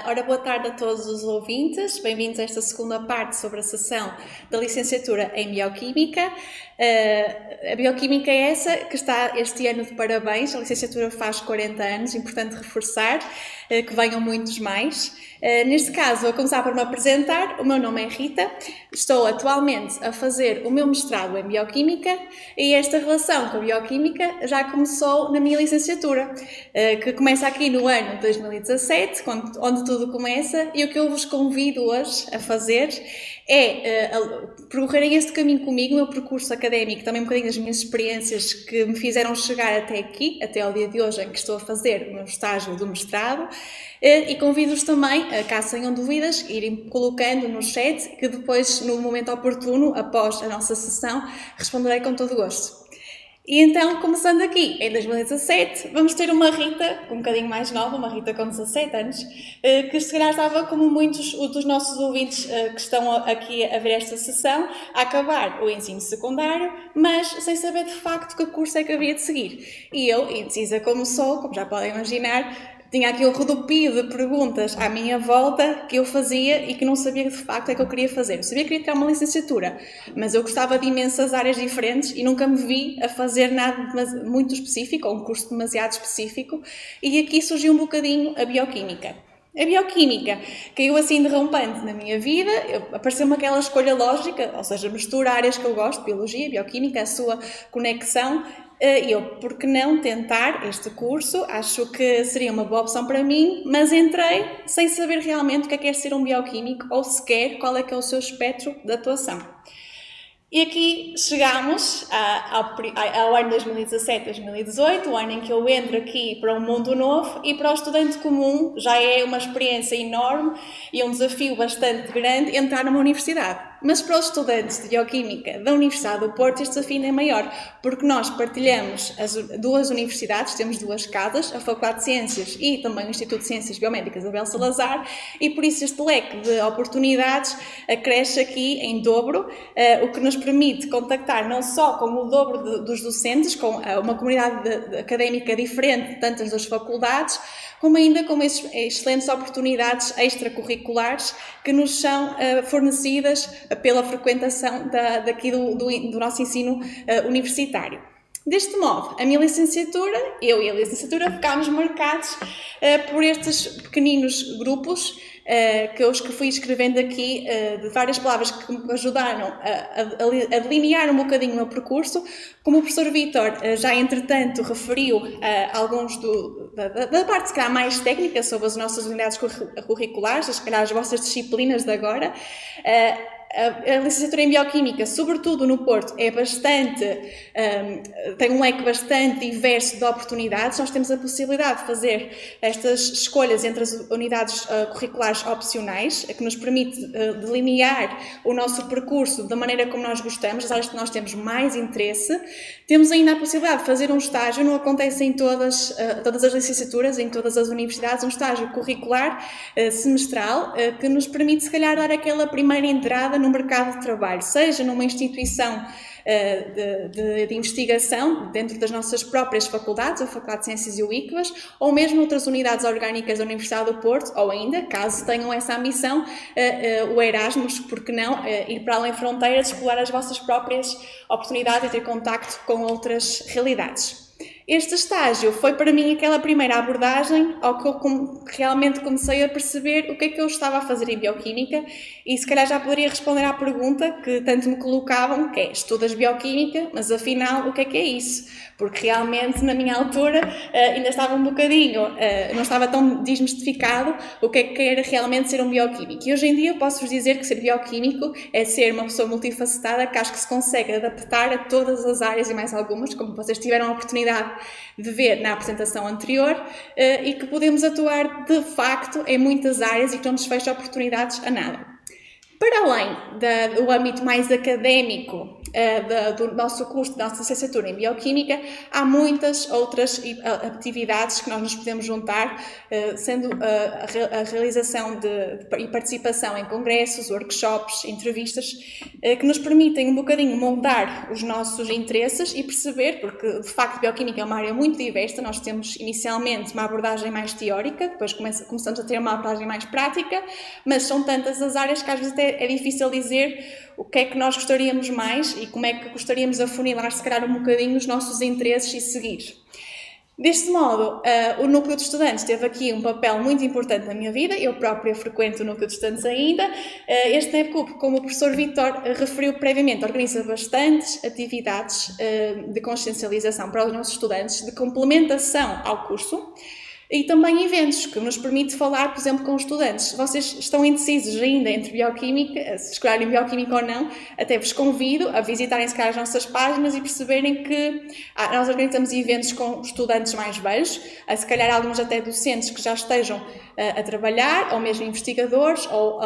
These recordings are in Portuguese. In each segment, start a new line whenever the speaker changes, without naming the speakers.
Ora, boa tarde a todos os ouvintes, bem-vindos a esta segunda parte sobre a sessão da licenciatura em Bioquímica. A Bioquímica é essa que está este ano de parabéns, a licenciatura faz 40 anos, importante reforçar que venham muitos mais. Neste caso, vou começar por me apresentar. O meu nome é Rita, estou atualmente a fazer o meu mestrado em Bioquímica e esta relação com a Bioquímica já começou na minha licenciatura, que começa aqui no ano de 2017, onde tudo começa, e o que eu vos convido hoje a fazer é percorrerem este caminho comigo, o meu percurso académico, também um bocadinho das minhas experiências que me fizeram chegar até aqui, até ao dia de hoje em que estou a fazer o meu estágio do mestrado, e convido-vos também, caso tenham dúvidas, irem colocando no chat, que depois, no momento oportuno, após a nossa sessão, responderei com todo o gosto. E então, começando aqui, em 2017, vamos ter uma Rita, um bocadinho mais nova, uma Rita com 17 anos, que se calhar estava, como muitos dos nossos ouvintes que estão aqui a ver esta sessão, a acabar o ensino secundário, mas sem saber de facto que curso é que havia de seguir. E eu, indecisa como sou, como já podem imaginar, tinha aqui um rodopio de perguntas à minha volta que eu fazia e que não sabia de facto é que eu queria fazer. Eu sabia que queria tirar uma licenciatura, mas eu gostava de imensas áreas diferentes e nunca me vi a fazer nada muito específico, ou um curso demasiado específico, e aqui surgiu um bocadinho a Bioquímica. A Bioquímica caiu assim derrampante na minha vida, apareceu-me aquela escolha lógica, ou seja, mistura áreas que eu gosto, Biologia, Bioquímica, a sua conexão. E eu, por que não tentar este curso? Acho que seria uma boa opção para mim, mas entrei sem saber realmente o que é ser um bioquímico ou sequer qual é que é o seu espectro de atuação. E aqui chegamos ao ano 2017-2018, o ano em que eu entro aqui para um mundo novo, e para o estudante comum já é uma experiência enorme e um desafio bastante grande entrar numa universidade. Mas para os estudantes de Bioquímica da Universidade do Porto este desafio é maior, porque nós partilhamos as duas universidades, temos duas casas, a Faculdade de Ciências e também o Instituto de Ciências Biomédicas Abel Salazar, e por isso este leque de oportunidades cresce aqui em dobro, o que nos permite contactar não só com o dobro dos docentes, com uma comunidade académica diferente de tantas das faculdades, como ainda com excelentes oportunidades extracurriculares que nos são fornecidas pela frequentação daqui do nosso ensino universitário. Deste modo, a minha licenciatura, eu e a licenciatura, ficámos marcados por estes pequeninos grupos que eu fui escrevendo aqui, de várias palavras que me ajudaram a delinear um bocadinho o meu percurso. Como o professor Vítor já entretanto referiu alguns da parte se calhar mais técnica sobre as nossas unidades curriculares, se calhar as vossas disciplinas de agora, a licenciatura em Bioquímica, sobretudo no Porto, é tem um leque bastante diverso de oportunidades. Nós temos a possibilidade de fazer estas escolhas entre as unidades curriculares opcionais, que nos permite delinear o nosso percurso da maneira como nós gostamos, as áreas que nós temos mais interesse. Temos ainda a possibilidade de fazer um estágio, não acontece em todas as licenciaturas, em todas as universidades, um estágio curricular semestral, que nos permite, se calhar, dar aquela primeira entrada no mercado de trabalho, seja numa instituição de investigação dentro das nossas próprias faculdades, a Faculdade de Ciências e o ICVAS, ou mesmo outras unidades orgânicas da Universidade do Porto, ou ainda, caso tenham essa ambição, o Erasmus, porque não, ir para além fronteiras, explorar as vossas próprias oportunidades e ter contacto com outras realidades. Este estágio foi para mim aquela primeira abordagem ao que eu realmente comecei a perceber o que é que eu estava a fazer em Bioquímica, e se calhar já poderia responder à pergunta que tanto me colocavam, que é: estudas Bioquímica, mas afinal o que é isso? Porque realmente na minha altura ainda estava um bocadinho, não estava tão desmistificado o que era realmente ser um bioquímico. E hoje em dia eu posso-vos dizer que ser bioquímico é ser uma pessoa multifacetada, que acho que se consegue adaptar a todas as áreas e mais algumas, como vocês tiveram a oportunidade de ver na apresentação anterior, e que podemos atuar de facto em muitas áreas e que não nos fecha oportunidades a nada. Para além do âmbito mais académico do nosso curso, da nossa licenciatura em Bioquímica, há muitas outras atividades que nós nos podemos juntar, sendo a realização e participação em congressos, workshops, entrevistas, que nos permitem um bocadinho moldar os nossos interesses e perceber, porque de facto Bioquímica é uma área muito diversa. Nós temos inicialmente uma abordagem mais teórica, depois começamos a ter uma abordagem mais prática, mas são tantas as áreas que às vezes até é difícil dizer o que é que nós gostaríamos mais e como é que gostaríamos de afunilar, se calhar, um bocadinho os nossos interesses e seguir. Deste modo, o Núcleo de Estudantes teve aqui um papel muito importante na minha vida. Eu própria frequento o Núcleo de Estudantes ainda. Este NEPCUP, como o professor Vítor referiu previamente, organiza bastantes atividades de consciencialização para os nossos estudantes, de complementação ao curso, e também eventos que nos permite falar, por exemplo, com os estudantes. Vocês estão indecisos ainda entre Bioquímica, se escolherem Bioquímica ou não, até vos convido a visitarem, se calhar, as nossas páginas e perceberem que nós organizamos eventos com estudantes mais velhos, se calhar alguns até docentes que já estejam a trabalhar, ou mesmo investigadores, ou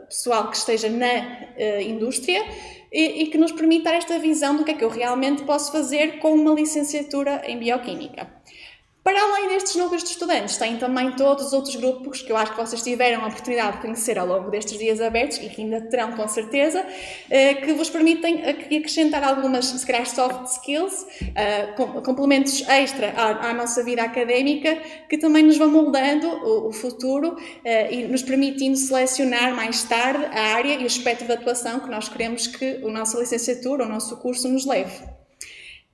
pessoal que esteja na indústria, e que nos permite dar esta visão do que é que eu realmente posso fazer com uma licenciatura em Bioquímica. Para além destes núcleos de estudantes, têm também todos os outros grupos que eu acho que vocês tiveram a oportunidade de conhecer ao longo destes dias abertos e que ainda terão com certeza, que vos permitem acrescentar algumas, se calhar, soft skills, complementos extra à nossa vida académica, que também nos vão moldando o futuro e nos permitindo selecionar mais tarde a área e o espectro de atuação que nós queremos que a nossa licenciatura, o nosso curso, nos leve.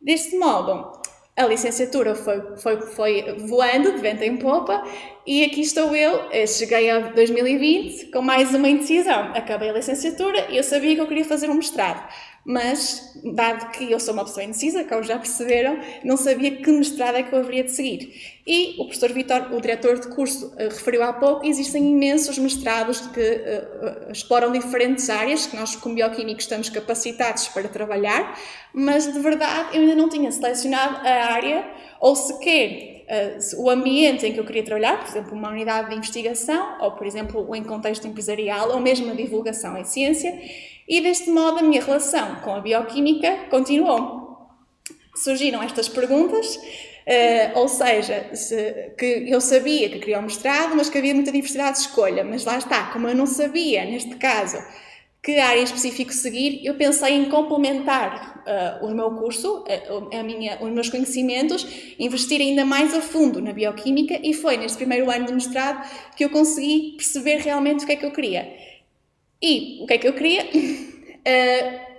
Deste modo, a licenciatura foi voando de vento em popa e aqui estou eu, cheguei a 2020 com mais uma indecisão. Acabei a licenciatura e eu sabia que eu queria fazer um mestrado, mas, dado que eu sou uma pessoa indecisa, como já perceberam, não sabia que mestrado é que eu haveria de seguir. E o professor Vítor, o diretor de curso, referiu há pouco, existem imensos mestrados que exploram diferentes áreas, que nós como bioquímicos estamos capacitados para trabalhar, mas de verdade eu ainda não tinha selecionado a área ou sequer o ambiente em que eu queria trabalhar, por exemplo, uma unidade de investigação, ou por exemplo, em contexto empresarial, ou mesmo a divulgação em ciência, e deste modo a minha relação com a bioquímica continuou. Surgiram estas perguntas, ou seja, que eu sabia que queria um mestrado, mas que havia muita diversidade de escolha, mas lá está, como eu não sabia, neste caso, que área em específico seguir, eu pensei em complementar o meu curso, os meus conhecimentos, investir ainda mais a fundo na bioquímica, e foi neste primeiro ano de mestrado que eu consegui perceber realmente o que é que eu queria. E o que é que eu queria?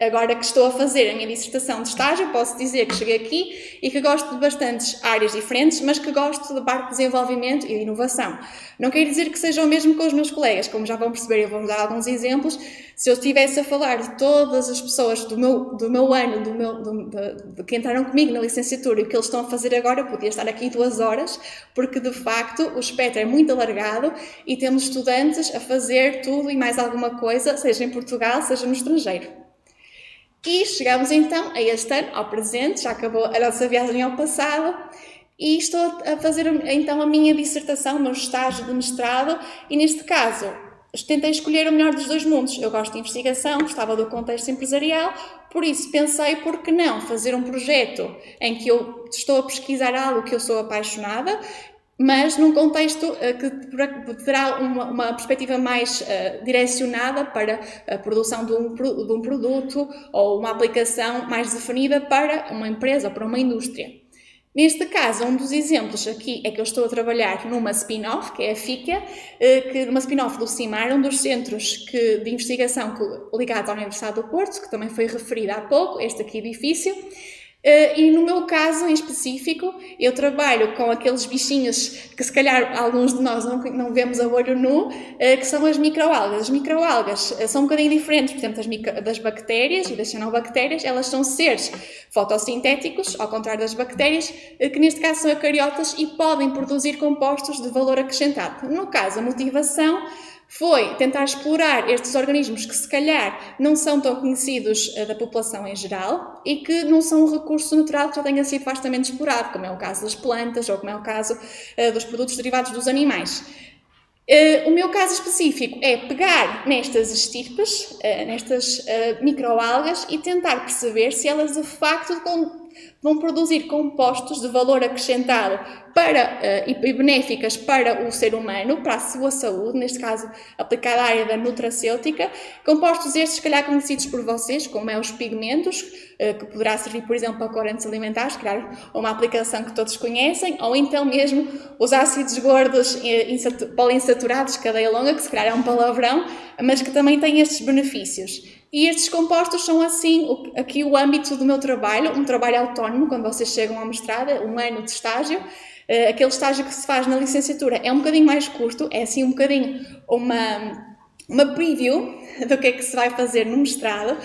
Agora que estou a fazer a minha dissertação de estágio, posso dizer que cheguei aqui e que gosto de bastantes áreas diferentes, mas que gosto da parte de desenvolvimento e de inovação. Não quer dizer que seja o mesmo com os meus colegas, como já vão perceber, eu vou dar alguns exemplos. Se eu estivesse a falar de todas as pessoas do meu ano, de que entraram comigo na licenciatura e o que eles estão a fazer agora, eu podia estar aqui 2 horas, porque de facto o espectro é muito alargado e temos estudantes a fazer tudo e mais alguma coisa, seja em Portugal, seja no estrangeiro. E chegamos então a este ano, ao presente, já acabou a nossa viagem ao passado, e estou a fazer então a minha dissertação, o meu estágio de mestrado, e neste caso tentei escolher o melhor dos 2 mundos. Eu gosto de investigação, gostava do contexto empresarial, por isso pensei, por que não fazer um projeto em que eu estou a pesquisar algo que eu sou apaixonada, mas num contexto que terá uma perspectiva mais direcionada para a produção de um produto ou uma aplicação mais definida para uma empresa ou para uma indústria. Neste caso, um dos exemplos aqui é que eu estou a trabalhar numa spin-off, que é a FICA, uma spin-off do CIMAR, um dos centros de investigação ligados à Universidade do Porto, que também foi referido há pouco, este aqui edifício. E no meu caso em específico, eu trabalho com aqueles bichinhos que se calhar alguns de nós não vemos a olho nu, que são as microalgas. As microalgas são um bocadinho diferentes, por exemplo, das bactérias e das cianobactérias. Elas são seres fotossintéticos, ao contrário das bactérias, que neste caso são eucariotas e podem produzir compostos de valor acrescentado. No caso, a motivação foi tentar explorar estes organismos que se calhar não são tão conhecidos da população em geral e que não são um recurso natural que já tenha sido vastamente explorado, como é o caso das plantas ou como é o caso dos produtos derivados dos animais. O meu caso específico é pegar nestas estirpes, nestas microalgas, e tentar perceber se elas de facto vão produzir compostos de valor acrescentado e benéficas para o ser humano, para a sua saúde, neste caso aplicada à área da nutracêutica. Compostos estes, se calhar, conhecidos por vocês, como os pigmentos, que poderá servir, por exemplo, para corantes alimentares, se calhar uma aplicação que todos conhecem, ou então mesmo os ácidos gordos poliinsaturados, cadeia longa, que se calhar é um palavrão, mas que também têm estes benefícios. E estes compostos são, assim, aqui o âmbito do meu trabalho, um trabalho autónomo, quando vocês chegam à mestrado, 1 ano de estágio. Aquele estágio que se faz na licenciatura é um bocadinho mais curto, é assim um bocadinho uma preview do que é que se vai fazer no mestrado,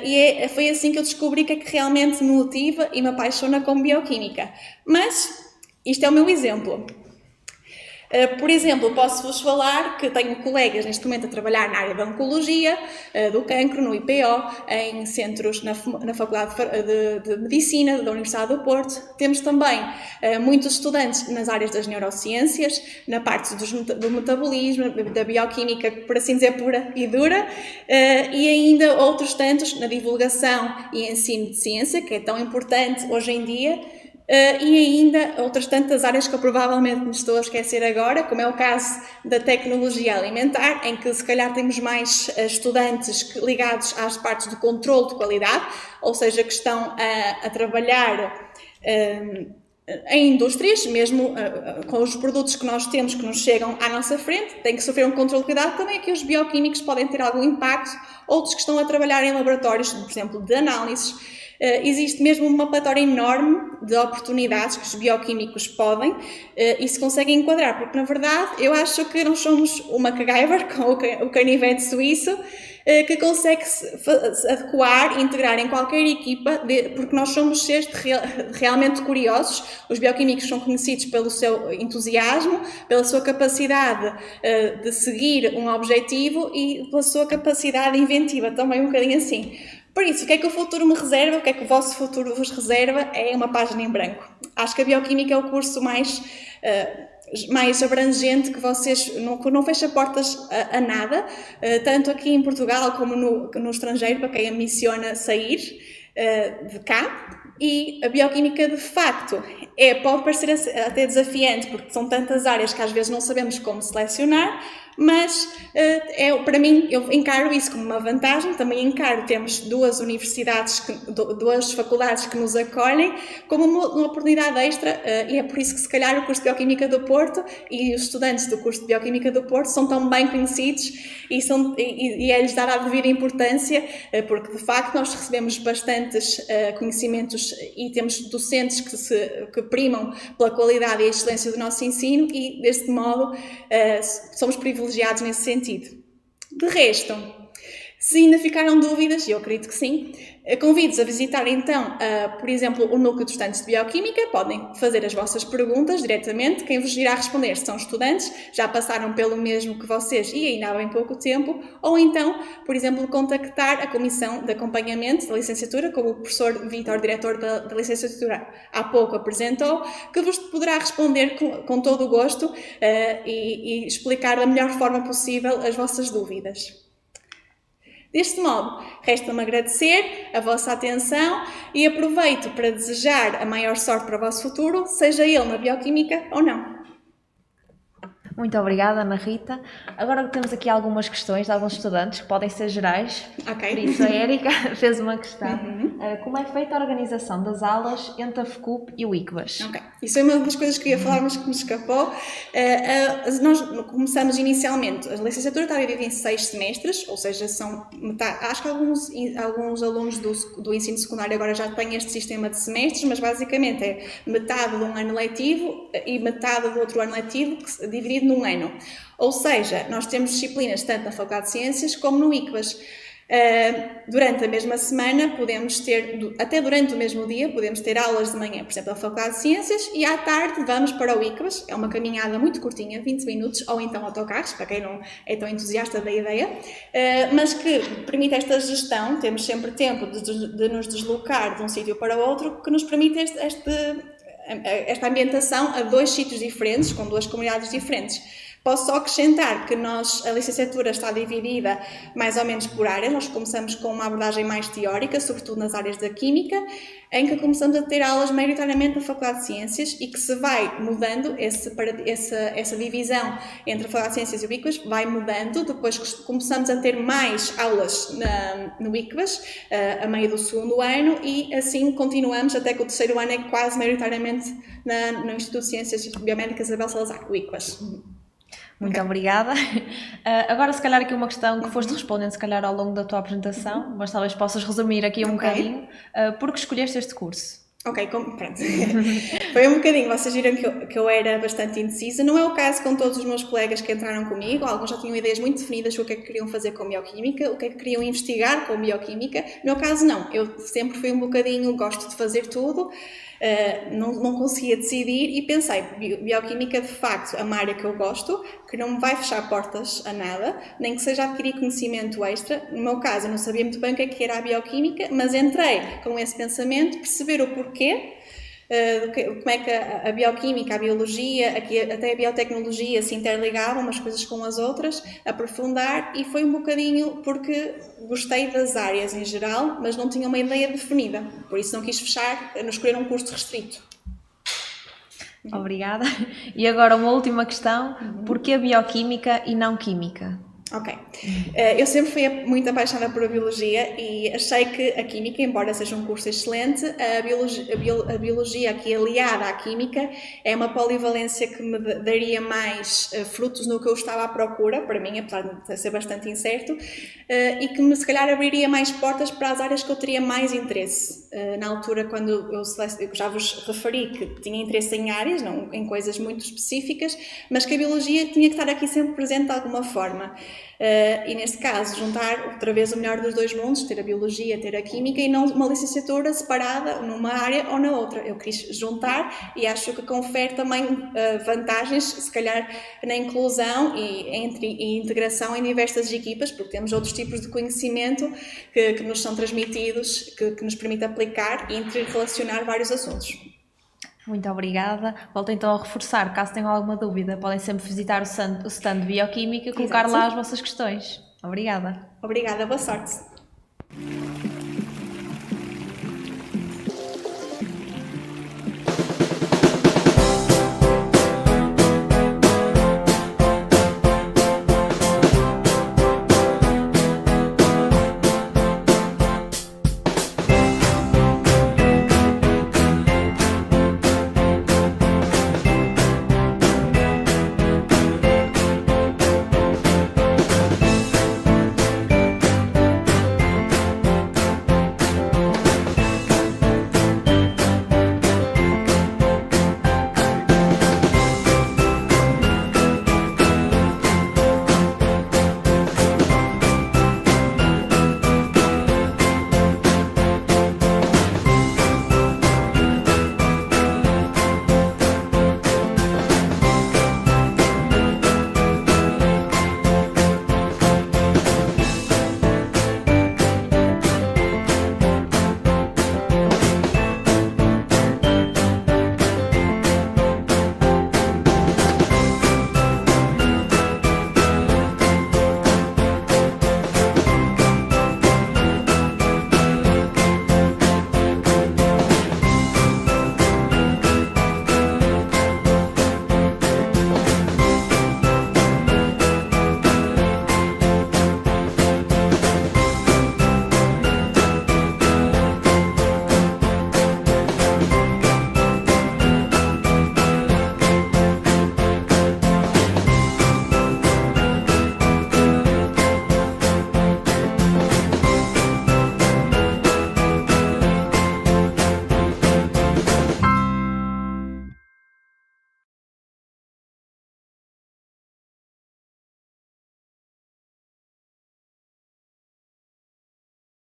e foi assim que eu descobri que é que realmente me motiva e me apaixona com bioquímica. Mas isto é o meu exemplo. Por exemplo, posso-vos falar que tenho colegas neste momento a trabalhar na área da oncologia, do cancro, no IPO, em centros na Faculdade de Medicina da Universidade do Porto. Temos também muitos estudantes nas áreas das neurociências, na parte do metabolismo, da bioquímica, por assim dizer, pura e dura, e ainda outros tantos na divulgação e ensino de ciência, que é tão importante hoje em dia. E ainda outras tantas áreas que eu provavelmente me estou a esquecer agora, como é o caso da tecnologia alimentar, em que se calhar temos mais estudantes ligados às partes do controle de qualidade, ou seja, que estão a trabalhar em indústrias, mesmo com os produtos que nós temos que nos chegam à nossa frente, têm que sofrer um controle de qualidade. Também aqui os bioquímicos podem ter algum impacto, outros que estão a trabalhar em laboratórios, por exemplo, de análises. Existe mesmo uma pletora enorme de oportunidades que os bioquímicos podem e se conseguem enquadrar, porque na verdade eu acho que nós somos uma MacGyver com o canivete suíço que consegue se adequar e integrar em qualquer equipa, porque nós somos seres realmente curiosos. Os bioquímicos são conhecidos pelo seu entusiasmo, pela sua capacidade de seguir um objetivo e pela sua capacidade inventiva, também um bocadinho assim. Por isso, o que é que o futuro me reserva, o que é que o vosso futuro vos reserva é uma página em branco. Acho que a bioquímica é o curso mais abrangente, que vocês não fecha portas a nada, tanto aqui em Portugal como no estrangeiro, para quem ambiciona sair de cá. E a bioquímica, de facto, pode parecer até desafiante, porque são tantas áreas que às vezes não sabemos como selecionar, mas para mim, eu encaro isso como uma vantagem. Também encaro termos duas faculdades que nos acolhem como uma oportunidade extra, e é por isso que se calhar o curso de Bioquímica do Porto e os estudantes do curso de Bioquímica do Porto são tão bem conhecidos e é-lhes dada a devida importância, porque de facto nós recebemos bastantes conhecimentos e temos docentes que primam pela qualidade e a excelência do nosso ensino, e deste modo somos privilegiados nesse sentido. De resto, se ainda ficaram dúvidas, e eu acredito que sim, convido-vos a visitar então, por exemplo, o núcleo de estudantes de Bioquímica. Podem fazer as vossas perguntas diretamente. Quem vos irá responder são estudantes, já passaram pelo mesmo que vocês e ainda há bem pouco tempo, ou então, por exemplo, contactar a Comissão de Acompanhamento da Licenciatura, como o professor Vítor, diretor da Licenciatura, há pouco apresentou, que vos poderá responder com todo o gosto e explicar da melhor forma possível as vossas dúvidas. Deste modo, resta-me agradecer a vossa atenção e aproveito para desejar a maior sorte para o vosso futuro, seja ele na bioquímica ou não.
Muito obrigada, Ana Rita. Agora temos aqui algumas questões de alguns estudantes que podem ser gerais.
Ok.
Por isso, a Érica fez uma questão. Como é feita a organização das aulas entre a FECUP e o ICBAS?
Ok. Isso é uma das coisas que eu ia falar, mas que me escapou. Nós começamos inicialmente, a licenciatura está dividida em 6 semestres, ou seja, acho que alguns alunos do ensino secundário agora já têm este sistema de semestres, mas basicamente é metade de um ano letivo e metade do outro ano letivo, dividido num ano. Ou seja, nós temos disciplinas tanto na Faculdade de Ciências como no ICBAS. Durante a mesma semana até durante o mesmo dia, podemos ter aulas de manhã, por exemplo, na Faculdade de Ciências, e à tarde vamos para o ICBAS. É uma caminhada muito curtinha, 20 minutos, ou então autocarros, para quem não é tão entusiasta da ideia, mas que permite esta gestão. Temos sempre tempo de nos deslocar de um sítio para o outro, que nos permite esta ambientação a 2 sítios diferentes, com 2 comunidades diferentes. Posso só acrescentar que a licenciatura está dividida mais ou menos por áreas. Nós começamos com uma abordagem mais teórica, sobretudo nas áreas da Química, em que começamos a ter aulas maioritariamente na Faculdade de Ciências e que se vai mudando, essa divisão entre a Faculdade de Ciências e o ICVAS vai mudando. Depois começamos a ter mais aulas no ICVAS, a meio do segundo ano, e assim continuamos até que o terceiro ano é quase maioritariamente no Instituto de Ciências Biomédicas Isabel Salazar, o ICVAS.
Muito obrigada. Agora, se calhar, aqui uma questão que foste respondendo, se calhar, ao longo da tua apresentação, mas talvez possas resumir aqui um bocadinho. Por que escolheste este curso?
Ok, pronto. Foi um bocadinho, vocês viram que eu era bastante indecisa. Não é o caso com todos os meus colegas que entraram comigo. Alguns já tinham ideias muito definidas sobre o que é que queriam fazer com Bioquímica, o que é que queriam investigar com Bioquímica. No meu caso, não. Eu sempre fui um bocadinho, gosto de fazer tudo. Não conseguia decidir e pensei, Bioquímica de facto é uma área que eu gosto, que não me vai fechar portas a nada, nem que seja adquirir conhecimento extra. No meu caso, eu não sabia muito bem o que era a Bioquímica, mas entrei com esse pensamento, perceber o porquê, como é que a Bioquímica, a Biologia, até a Biotecnologia se interligavam umas coisas com as outras, aprofundar, e foi um bocadinho porque gostei das áreas em geral, mas não tinha uma ideia definida, por isso não quis fechar, não escolher um curso restrito.
Obrigada. E agora uma última questão, porquê Bioquímica e não Química?
Ok. Eu sempre fui muito apaixonada por a Biologia e achei que a Química, embora seja um curso excelente, a Biologia aqui aliada à Química é uma polivalência que me daria mais frutos no que eu estava à procura, para mim, apesar de ser bastante incerto, e que me, se calhar, abriria mais portas para as áreas que eu teria mais interesse. Na altura, quando eu já vos referi que tinha interesse em áreas, não em coisas muito específicas, mas que a Biologia tinha que estar aqui sempre presente de alguma forma. E neste caso, juntar outra vez o melhor dos dois mundos, ter a Biologia, ter a Química, e não uma licenciatura separada numa área ou na outra. Eu quis juntar e acho que confere também vantagens, se calhar, na inclusão e integração em diversas equipas, porque temos outros tipos de conhecimento que nos são transmitidos, que nos permite aplicar e interrelacionar vários assuntos.
Muito obrigada. Volto então a reforçar, caso tenham alguma dúvida, podem sempre visitar o stand de Bioquímica e colocar lá as vossas questões. Obrigada.
Obrigada, boa sorte.